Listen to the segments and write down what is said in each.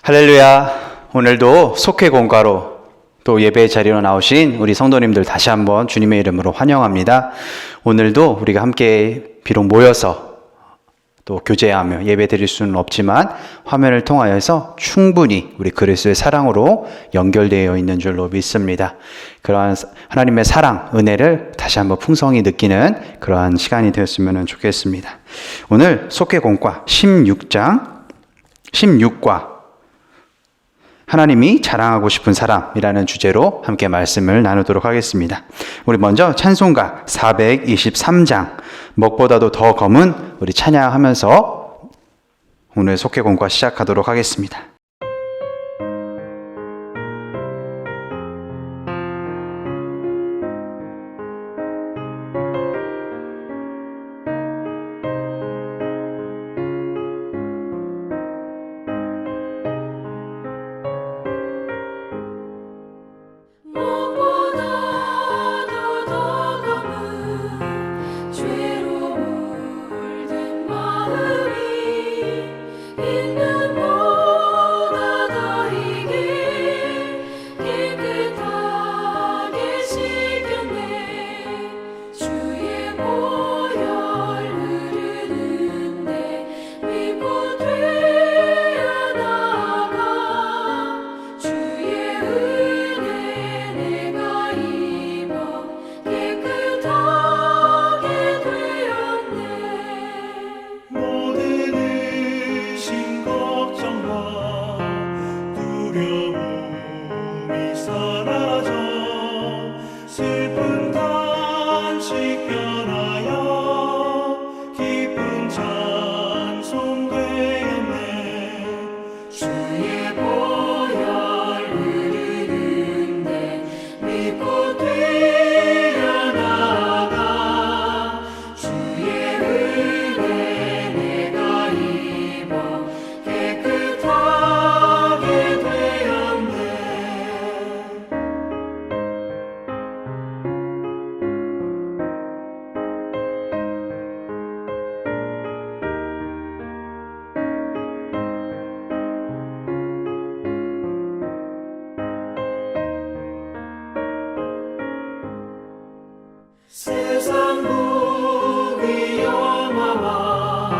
할렐루야. 오늘도 속회 공과로 또 예배 자리로 나오신 우리 성도님들 다시 한번 주님의 이름으로 환영합니다. 오늘도 우리가 함께 비록 모여서 또 교제하며 예배 드릴 수는 없지만 화면을 통하여서 충분히 우리 그리스도의 사랑으로 연결되어 있는 줄로 믿습니다. 그러한 하나님의 사랑, 은혜를 다시 한번 풍성히 느끼는 그러한 시간이 되었으면 좋겠습니다. 오늘 속회 공과 16과 하나님이 자랑하고 싶은 사람이라는 주제로 함께 말씀을 나누도록 하겠습니다. 우리 먼저 찬송가 423장 먹보다도 더 검은 우리 찬양하면서 오늘 속회공과 시작하도록 하겠습니다. 세상 무기 영화와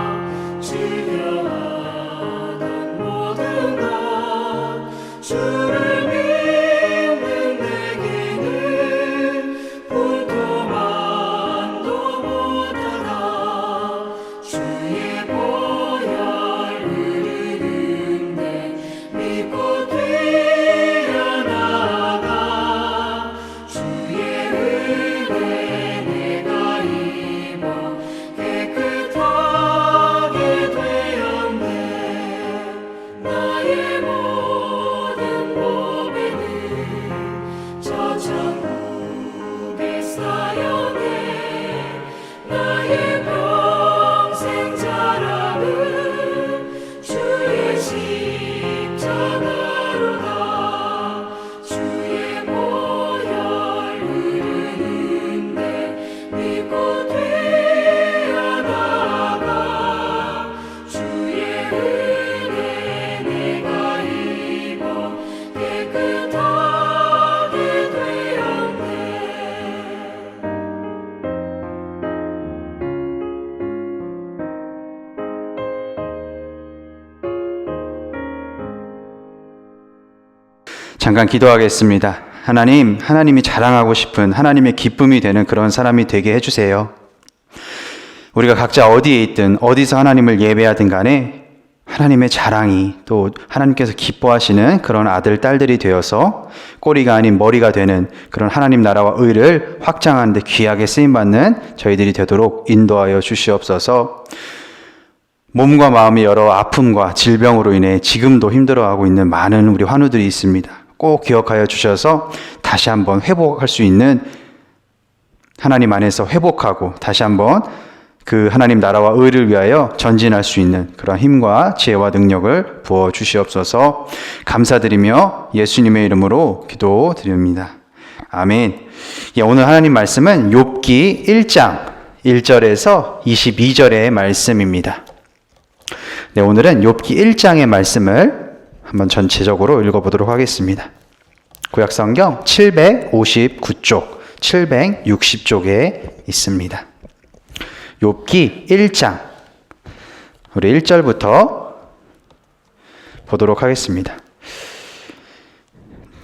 즐겨하던 모든 것 주를 믿는 내게는 불도만도 못하다. 주의 보혈 흐르는데 믿고 뛰어나가. 주의 은혜 내가 입어 깨끗하게 되었네. 나의 모든 보배는 저 천국에 쌓여네. 나의 평생 자랑은 주의 십자가로다. 주의 보혈 흐르는데 믿고 뛰어나가. 주의 은혜 내가 입어 깨끗하게 되었네. 잠깐 기도하겠습니다. 하나님이 자랑하고 싶은 하나님의 기쁨이 되는 그런 사람이 되게 해주세요. 우리가 각자 어디에 있든 어디서 하나님을 예배하든 간에 하나님의 자랑이 또 하나님께서 기뻐하시는 그런 아들, 딸들이 되어서 꼬리가 아닌 머리가 되는 그런 하나님 나라와 의를 확장하는 데 귀하게 쓰임받는 저희들이 되도록 인도하여 주시옵소서. 몸과 마음의 여러 아픔과 질병으로 인해 지금도 힘들어하고 있는 많은 우리 환우들이 있습니다. 꼭 기억하여 주셔서 다시 한번 회복할 수 있는, 하나님 안에서 회복하고 다시 한번 그 하나님 나라와 의를 위하여 전진할 수 있는 그런 힘과 지혜와 능력을 부어 주시옵소서. 감사드리며 예수님의 이름으로 기도드립니다. 아멘. 오늘 하나님 말씀은 욥기 1장 1절에서 22절의 말씀입니다. 네, 오늘은 욥기 1장의 말씀을 한번 전체적으로 읽어보도록 하겠습니다. 구약성경 759쪽, 760쪽에 있습니다. 욥기 1장, 우리 1절부터 보도록 하겠습니다.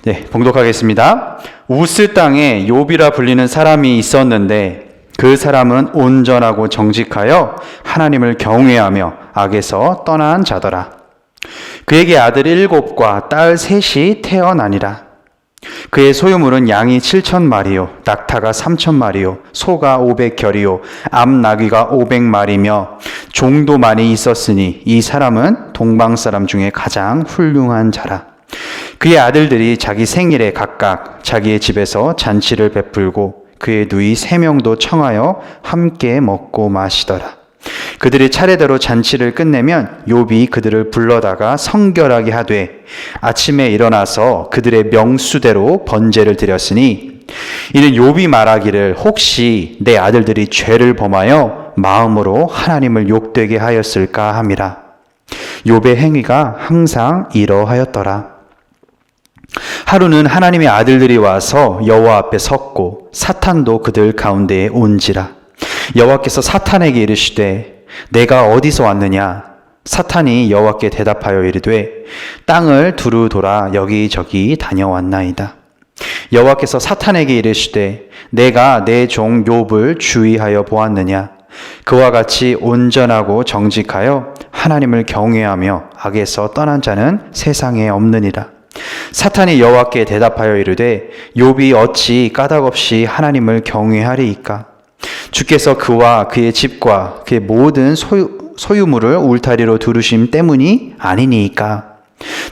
네, 봉독하겠습니다. 우스 땅에 욥이라 불리는 사람이 있었는데 그 사람은 온전하고 정직하여 하나님을 경외하며 악에서 떠난 자더라. 그에게 아들 7과 딸 3이 태어나니라. 그의 소유물은 양이 7,000마리요, 낙타가 3,000마리요, 소가 500결이요, 암나귀가 500마리며 종도 많이 있었으니 이 사람은 동방 사람 중에 가장 훌륭한 자라. 그의 아들들이 자기 생일에 각각 자기의 집에서 잔치를 베풀고 그의 누이 3명도 청하여 함께 먹고 마시더라. 그들이 차례대로 잔치를 끝내면 욥이 그들을 불러다가 성결하게 하되 아침에 일어나서 그들의 명수대로 번제를 드렸으니 이는 욥이 말하기를 혹시 내 아들들이 죄를 범하여 마음으로 하나님을 욕되게 하였을까 함이라. 욥의 행위가 항상 이러하였더라. 하루는 하나님의 아들들이 와서 여호와 앞에 섰고 사탄도 그들 가운데에 온지라. 여호와께서 사탄에게 이르시되 내가 어디서 왔느냐? 사탄이 여호와께 대답하여 이르되 땅을 두루 돌아 여기저기 다녀왔나이다. 여호와께서 사탄에게 이르시되 내가 내 종 욥을 주의하여 보았느냐? 그와 같이 온전하고 정직하여 하나님을 경외하며 악에서 떠난 자는 세상에 없느니라. 사탄이 여호와께 대답하여 이르되 욥이 어찌 까닭없이 하나님을 경외하리이까? 주께서 그와 그의 집과 그의 모든 소유물을 울타리로 두르심 때문이 아니니이까?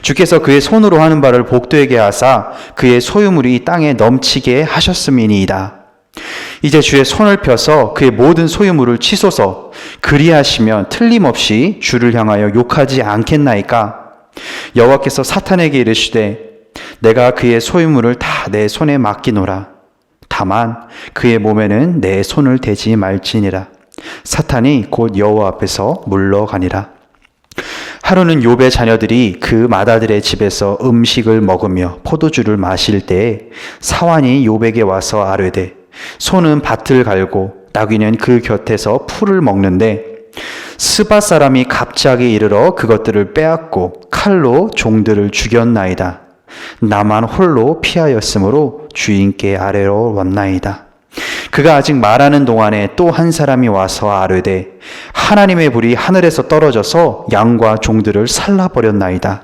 주께서 그의 손으로 하는 바를 복되게 하사 그의 소유물이 땅에 넘치게 하셨음이니이다. 이제 주의 손을 펴서 그의 모든 소유물을 치소서. 그리하시면 틀림없이 주를 향하여 욕하지 않겠나이까? 여호와께서 사탄에게 이르시되 내가 그의 소유물을 다 내 손에 맡기노라. 다만 그의 몸에는 내 손을 대지 말지니라. 사탄이 곧 여호와 앞에서 물러가니라. 하루는 욥의 자녀들이 그 맏아들의 집에서 음식을 먹으며 포도주를 마실 때에 사환이 욥에게 와서 아뢰되 소는 밭을 갈고 나귀는 그 곁에서 풀을 먹는데 스바 사람이 갑자기 이르러 그것들을 빼앗고 칼로 종들을 죽였나이다. 나만 홀로 피하였으므로 주인께 아래로 왔나이다. 그가 아직 말하는 동안에 또 한 사람이 와서 아뢰되 하나님의 불이 하늘에서 떨어져서 양과 종들을 살라버렸나이다.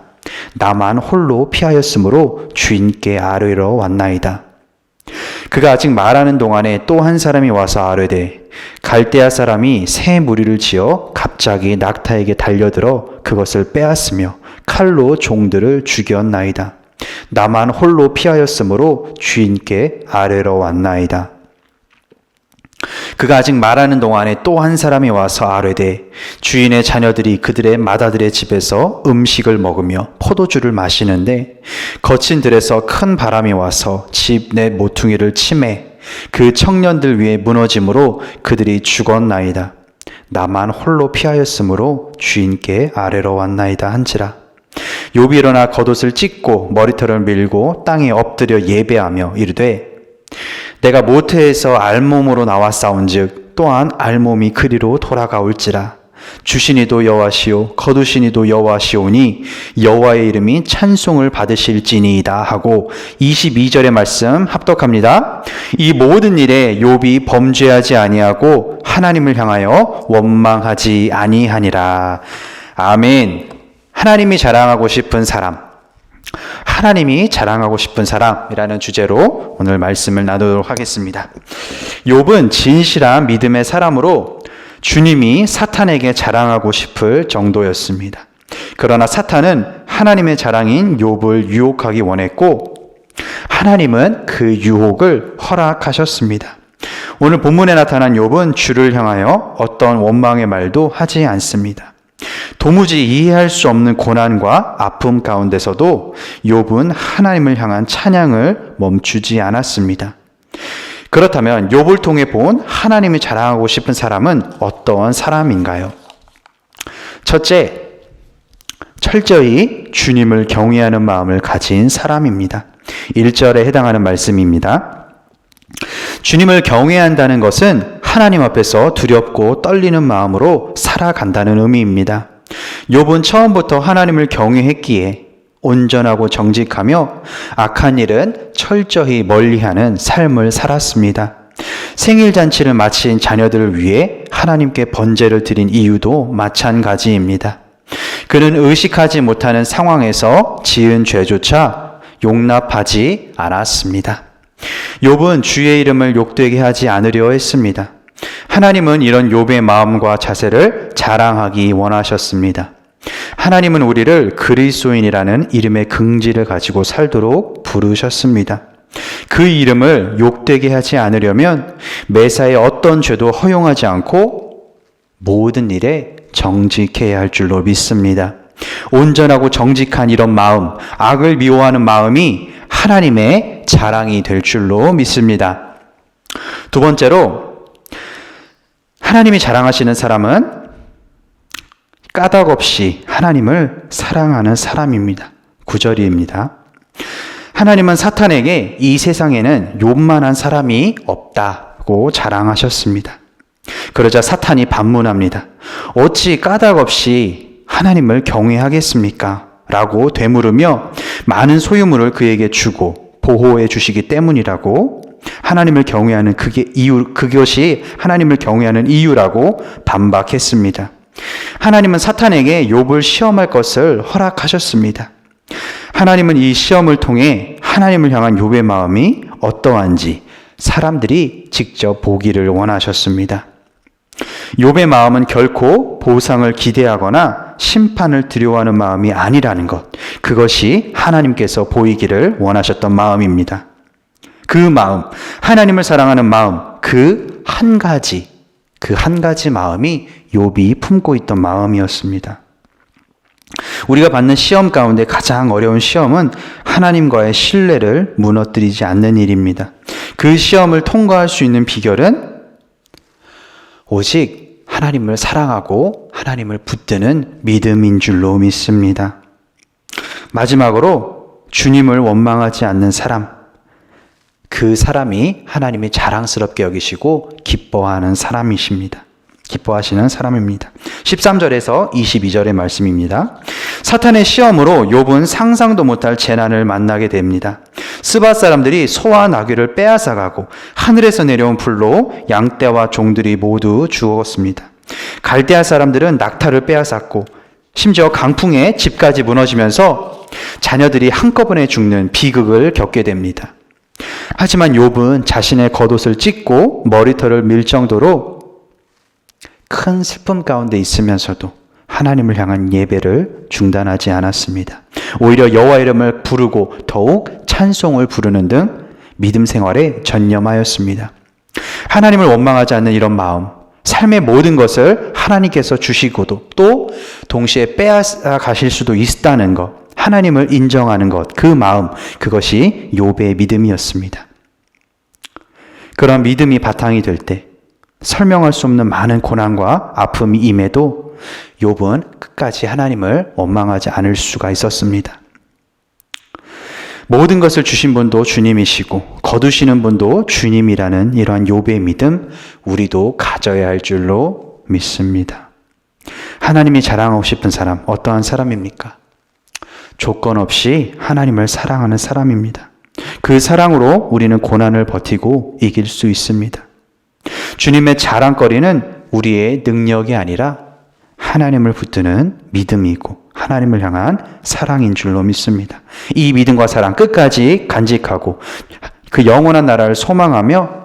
나만 홀로 피하였으므로 주인께 아뢰러 왔나이다. 그가 아직 말하는 동안에 또 한 사람이 와서 아뢰되 갈대아 사람이 새 무리를 지어 갑자기 낙타에게 달려들어 그것을 빼앗으며 칼로 종들을 죽였나이다. 나만 홀로 피하였으므로 주인께 아뢰러 왔나이다. 그가 아직 말하는 동안에 또 한 사람이 와서 아뢰되 주인의 자녀들이 그들의 맏아들의 집에서 음식을 먹으며 포도주를 마시는데 거친 들에서 큰 바람이 와서 집 내 모퉁이를 치매 그 청년들 위에 무너짐으로 그들이 죽었나이다. 나만 홀로 피하였으므로 주인께 아뢰러 왔나이다 한지라. 욥이 일어나 겉옷을 찢고 머리털을 밀고 땅에 엎드려 예배하며 이르되 내가 모태에서 알몸으로 나왔사온즉 또한 알몸이 그리로 돌아가올지라. 주시니도 여호와시오 거두시니도 여호와시오니 여호와의 이름이 찬송을 받으실지니이다 하고 22절의 말씀 합독합니다. 이 모든 일에 욥이 범죄하지 아니하고 하나님을 향하여 원망하지 아니하니라. 아멘. 하나님이 자랑하고 싶은 사람, 하나님이 자랑하고 싶은 사람이라는 주제로 오늘 말씀을 나누도록 하겠습니다. 욥은 진실한 믿음의 사람으로 주님이 사탄에게 자랑하고 싶을 정도였습니다. 그러나 사탄은 하나님의 자랑인 욥을 유혹하기 원했고 하나님은 그 유혹을 허락하셨습니다. 오늘 본문에 나타난 욥은 주를 향하여 어떤 원망의 말도 하지 않습니다. 도무지 이해할 수 없는 고난과 아픔 가운데서도 욥은 하나님을 향한 찬양을 멈추지 않았습니다. 그렇다면 욥을 통해 본 하나님이 자랑하고 싶은 사람은 어떤 사람인가요? 첫째, 철저히 주님을 경외하는 마음을 가진 사람입니다. 1절에 해당하는 말씀입니다. 주님을 경외한다는 것은 하나님 앞에서 두렵고 떨리는 마음으로 살아간다는 의미입니다. 욥은 처음부터 하나님을 경외했기에 온전하고 정직하며 악한 일은 철저히 멀리하는 삶을 살았습니다. 생일잔치를 마친 자녀들을 위해 하나님께 번제를 드린 이유도 마찬가지입니다. 그는 의식하지 못하는 상황에서 지은 죄조차 용납하지 않았습니다. 욥은 주의 이름을 욕되게 하지 않으려 했습니다. 하나님은 이런 욥의 마음과 자세를 자랑하기 원하셨습니다. 하나님은 우리를 그리스도인이라는 이름의 긍지를 가지고 살도록 부르셨습니다. 그 이름을 욕되게 하지 않으려면 매사에 어떤 죄도 허용하지 않고 모든 일에 정직해야 할 줄로 믿습니다. 온전하고 정직한 이런 마음, 악을 미워하는 마음이 하나님의 자랑이 될 줄로 믿습니다. 두 번째로, 하나님이 자랑하시는 사람은 까닭 없이 하나님을 사랑하는 사람입니다. 9절입니다. 하나님은 사탄에게 이 세상에는 욥만한 사람이 없다고 자랑하셨습니다. 그러자 사탄이 반문합니다. 어찌 까닭 없이 하나님을 경외하겠습니까? 라고 되물으며 많은 소유물을 그에게 주고 보호해 주시기 때문이라고, 하나님을 경외하는 그것이 하나님을 경외하는 이유라고 반박했습니다. 하나님은 사탄에게 욥을 시험할 것을 허락하셨습니다. 하나님은 이 시험을 통해 하나님을 향한 욥의 마음이 어떠한지 사람들이 직접 보기를 원하셨습니다. 욥의 마음은 결코 보상을 기대하거나 심판을 두려워하는 마음이 아니라는 것, 그것이 하나님께서 보이기를 원하셨던 마음입니다. 그 마음, 하나님을 사랑하는 마음, 그 한 가지 마음이 욥이 품고 있던 마음이었습니다. 우리가 받는 시험 가운데 가장 어려운 시험은 하나님과의 신뢰를 무너뜨리지 않는 일입니다. 그 시험을 통과할 수 있는 비결은 오직 하나님을 사랑하고 하나님을 붙드는 믿음인 줄로 믿습니다. 마지막으로, 주님을 원망하지 않는 사람, 그 사람이 하나님이 자랑스럽게 여기시고 기뻐하시는 사람입니다. 13절에서 22절의 말씀입니다. 사탄의 시험으로 욥은 상상도 못할 재난을 만나게 됩니다. 스바 사람들이 소와 나귀를 빼앗아가고 하늘에서 내려온 불로 양떼와 종들이 모두 죽었습니다. 갈대아 사람들은 낙타를 빼앗았고 심지어 강풍에 집까지 무너지면서 자녀들이 한꺼번에 죽는 비극을 겪게 됩니다. 하지만 욥은 자신의 겉옷을 찢고 머리털을 밀 정도로 큰 슬픔 가운데 있으면서도 하나님을 향한 예배를 중단하지 않았습니다. 오히려 여호와 이름을 부르고 더욱 찬송을 부르는 등 믿음 생활에 전념하였습니다. 하나님을 원망하지 않는 이런 마음, 삶의 모든 것을 하나님께서 주시고도 또 동시에 빼앗아 가실 수도 있다는 것, 하나님을 인정하는 것, 그 마음, 그것이 욥의 믿음이었습니다. 그런 믿음이 바탕이 될 때 설명할 수 없는 많은 고난과 아픔이 임해도 욥은 끝까지 하나님을 원망하지 않을 수가 있었습니다. 모든 것을 주신 분도 주님이시고 거두시는 분도 주님이라는 이러한 욥의 믿음, 우리도 가져야 할 줄로 믿습니다. 하나님이 자랑하고 싶은 사람, 어떠한 사람입니까? 조건 없이 하나님을 사랑하는 사람입니다. 그 사랑으로 우리는 고난을 버티고 이길 수 있습니다. 주님의 자랑거리는 우리의 능력이 아니라 하나님을 붙드는 믿음이고 하나님을 향한 사랑인 줄로 믿습니다. 이 믿음과 사랑 끝까지 간직하고 그 영원한 나라를 소망하며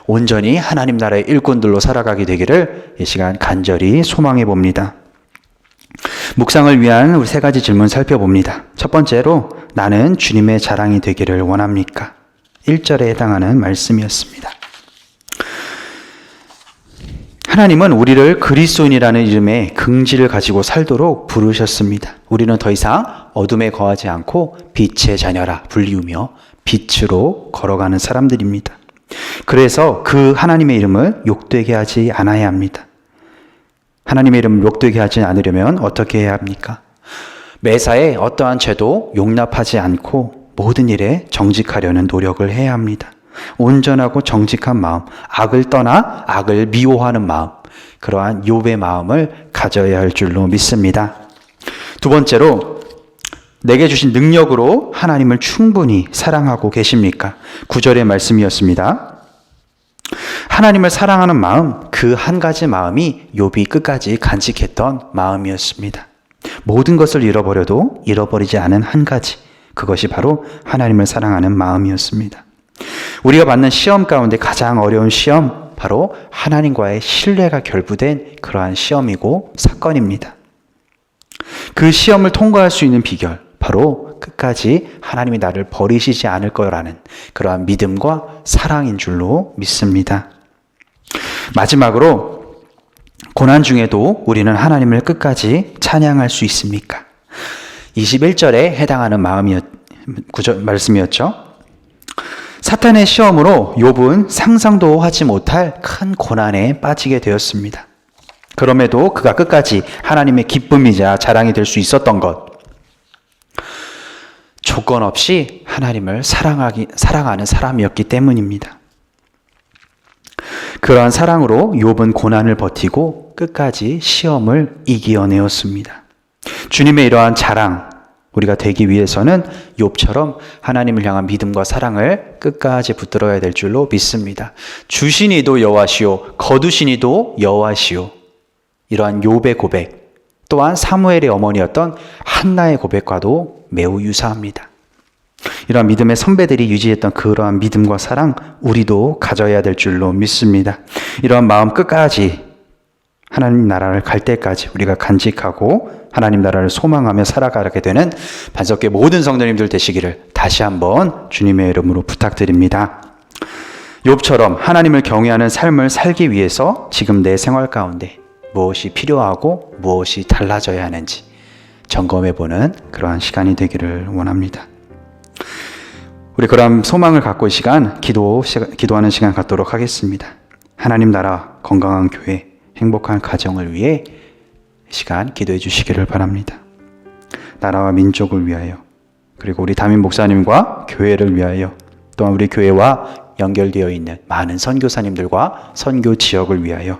온전히 하나님 나라의 일꾼들로 살아가게 되기를 이 시간 간절히 소망해 봅니다. 묵상을 위한 우리 세 가지 질문 살펴봅니다. 첫 번째로, 나는 주님의 자랑이 되기를 원합니까? 1절에 해당하는 말씀이었습니다. 하나님은 우리를 그리스도인이라는 이름의 긍지를 가지고 살도록 부르셨습니다. 우리는 더 이상 어둠에 거하지 않고 빛의 자녀라 불리우며 빛으로 걸어가는 사람들입니다. 그래서 그 하나님의 이름을 욕되게 하지 않아야 합니다. 하나님의 이름을 욕되게 하지 않으려면 어떻게 해야 합니까? 매사에 어떠한 죄도 용납하지 않고 모든 일에 정직하려는 노력을 해야 합니다. 온전하고 정직한 마음, 악을 떠나 악을 미워하는 마음, 그러한 욥의 마음을 가져야 할 줄로 믿습니다. 두 번째로, 내게 주신 능력으로 하나님을 충분히 사랑하고 계십니까? 9절의 말씀이었습니다. 하나님을 사랑하는 마음, 그 한 가지 마음이 욥이 끝까지 간직했던 마음이었습니다. 모든 것을 잃어버려도 잃어버리지 않은 한 가지, 그것이 바로 하나님을 사랑하는 마음이었습니다. 우리가 받는 시험 가운데 가장 어려운 시험, 바로 하나님과의 신뢰가 결부된 그러한 시험이고 사건입니다. 그 시험을 통과할 수 있는 비결, 바로 끝까지 하나님이 나를 버리시지 않을 거라는 그러한 믿음과 사랑인 줄로 믿습니다. 마지막으로, 고난 중에도 우리는 하나님을 끝까지 찬양할 수 있습니까? 21절에 해당하는 말씀이었죠. 사탄의 시험으로 욥은 상상도 하지 못할 큰 고난에 빠지게 되었습니다. 그럼에도 그가 끝까지 하나님의 기쁨이자 자랑이 될 수 있었던 것, 조건 없이 하나님을 사랑하는 사람이었기 때문입니다. 그러한 사랑으로 욥은 고난을 버티고 끝까지 시험을 이겨내었습니다. 주님의 이러한 자랑, 우리가 되기 위해서는 욥처럼 하나님을 향한 믿음과 사랑을 끝까지 붙들어야 될 줄로 믿습니다. 주시니도 여호와시오, 거두시니도 여호와시오. 이러한 욥의 고백, 또한 사무엘의 어머니였던 한나의 고백과도 매우 유사합니다. 이러한 믿음의 선배들이 유지했던 그러한 믿음과 사랑, 우리도 가져야 될 줄로 믿습니다. 이러한 마음 끝까지 하나님 나라를 갈 때까지 우리가 간직하고 하나님 나라를 소망하며 살아가게 되는 반석교회 모든 성도님들 되시기를 다시 한번 주님의 이름으로 부탁드립니다. 욥처럼 하나님을 경외하는 삶을 살기 위해서 지금 내 생활 가운데 무엇이 필요하고 무엇이 달라져야 하는지 점검해보는 그러한 시간이 되기를 원합니다. 우리 그러한 소망을 갖고 이 시간 기도하는 시간 갖도록 하겠습니다. 하나님 나라, 건강한 교회, 행복한 가정을 위해 이 시간 기도해 주시기를 바랍니다. 나라와 민족을 위하여, 그리고 우리 담임 목사님과 교회를 위하여, 또한 우리 교회와 연결되어 있는 많은 선교사님들과 선교 지역을 위하여,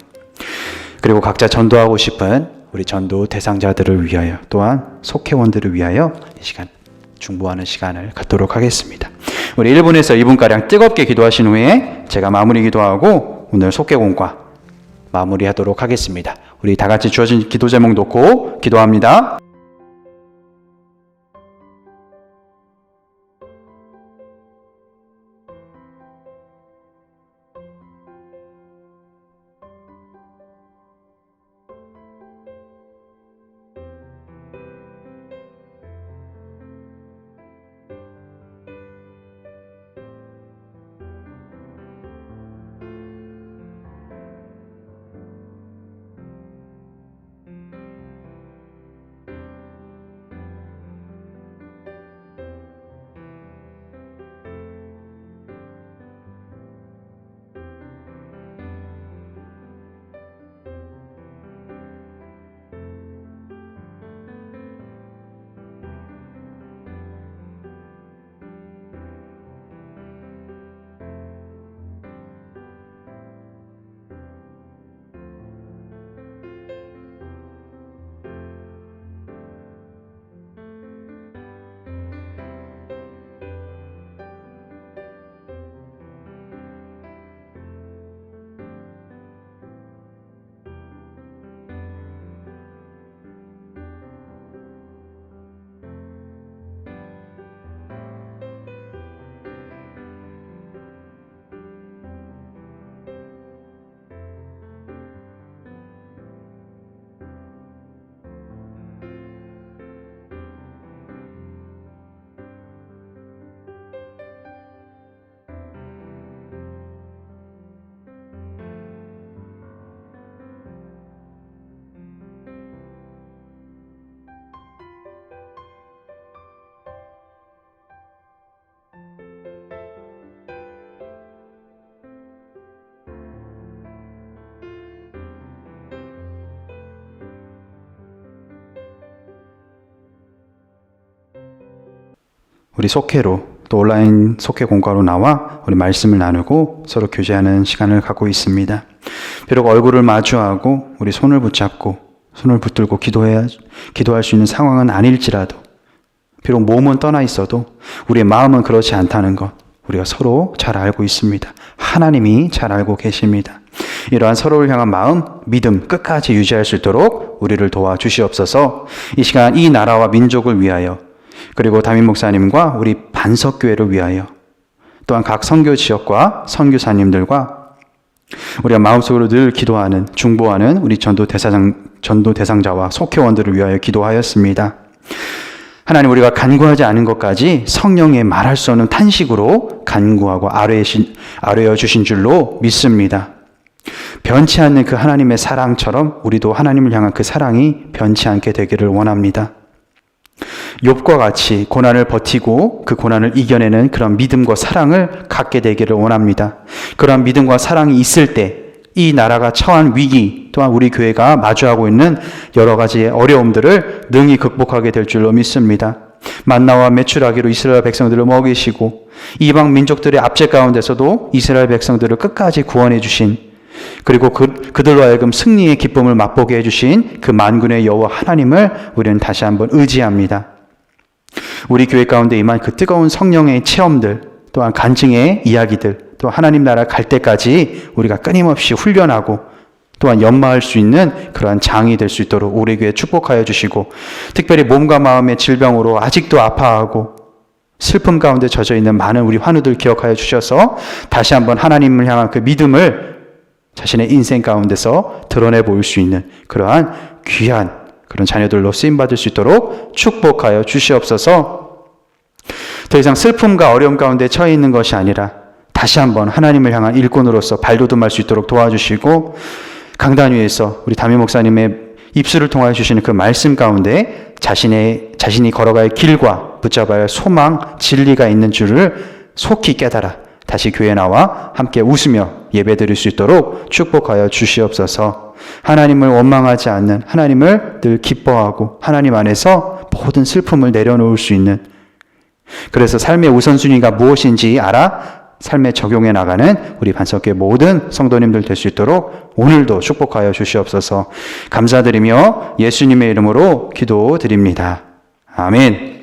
그리고 각자 전도하고 싶은 우리 전도 대상자들을 위하여, 또한 속회원들을 위하여 이 시간 중보하는 시간을 갖도록 하겠습니다. 우리 1분에서 2분가량 뜨겁게 기도하신 후에 제가 마무리 기도하고 오늘 속회공과 마무리하도록 하겠습니다. 우리 다 같이 주어진 기도 제목 놓고 기도합니다. 우리 속회로 또 온라인 속회 공과로 나와 우리 말씀을 나누고 서로 교제하는 시간을 갖고 있습니다. 비록 얼굴을 마주하고 우리 손을 붙잡고 손을 붙들고 기도할 수 있는 상황은 아닐지라도, 비록 몸은 떠나 있어도 우리의 마음은 그렇지 않다는 것 우리가 서로 잘 알고 있습니다. 하나님이 잘 알고 계십니다. 이러한 서로를 향한 마음, 믿음 끝까지 유지할 수 있도록 우리를 도와주시옵소서. 이 시간 이 나라와 민족을 위하여, 그리고 담임 목사님과 우리 반석교회를 위하여, 또한 각 선교 지역과 선교사님들과 우리가 마음속으로 늘 기도하는, 중보하는 우리 전도 대상자와 속회원들을 위하여 기도하였습니다. 하나님, 우리가 간구하지 않은 것까지 성령의 말할 수 없는 탄식으로 간구하고 아뢰어 주신 줄로 믿습니다. 변치 않는 그 하나님의 사랑처럼 우리도 하나님을 향한 그 사랑이 변치 않게 되기를 원합니다. 욥과 같이 고난을 버티고 그 고난을 이겨내는 그런 믿음과 사랑을 갖게 되기를 원합니다. 그런 믿음과 사랑이 있을 때 이 나라가 처한 위기, 또한 우리 교회가 마주하고 있는 여러 가지의 어려움들을 능히 극복하게 될 줄로 믿습니다. 만나와 메추라기로 이스라엘 백성들을 먹이시고 이방 민족들의 압제 가운데서도 이스라엘 백성들을 끝까지 구원해 주신, 그리고 그들로 하여금 승리의 기쁨을 맛보게 해주신 그 만군의 여호와 하나님을 우리는 다시 한번 의지합니다. 우리 교회 가운데 임한 그 뜨거운 성령의 체험들, 또한 간증의 이야기들, 또 하나님 나라 갈 때까지 우리가 끊임없이 훈련하고 또한 연마할 수 있는 그러한 장이 될 수 있도록 우리 교회 축복하여 주시고, 특별히 몸과 마음의 질병으로 아직도 아파하고 슬픔 가운데 젖어 있는 많은 우리 환우들 기억하여 주셔서 다시 한번 하나님을 향한 그 믿음을 자신의 인생 가운데서 드러내 보일 수 있는 그러한 귀한 그런 자녀들로 쓰임받을 수 있도록 축복하여 주시옵소서. 더 이상 슬픔과 어려움 가운데 처해 있는 것이 아니라 다시 한번 하나님을 향한 일꾼으로서 발돋움할 수 있도록 도와주시고, 강단 위에서 우리 담임 목사님의 입술을 통하여 주시는 그 말씀 가운데 자신이 걸어갈 길과 붙잡아야 할 소망, 진리가 있는 줄을 속히 깨달아 다시 교회에 나와 함께 웃으며 예배드릴 수 있도록 축복하여 주시옵소서. 하나님을 원망하지 않는, 하나님을 늘 기뻐하고 하나님 안에서 모든 슬픔을 내려놓을 수 있는, 그래서 삶의 우선순위가 무엇인지 알아 삶에 적용해 나가는 우리 반석교회 모든 성도님들 될 수 있도록 오늘도 축복하여 주시옵소서. 감사드리며 예수님의 이름으로 기도드립니다. 아멘.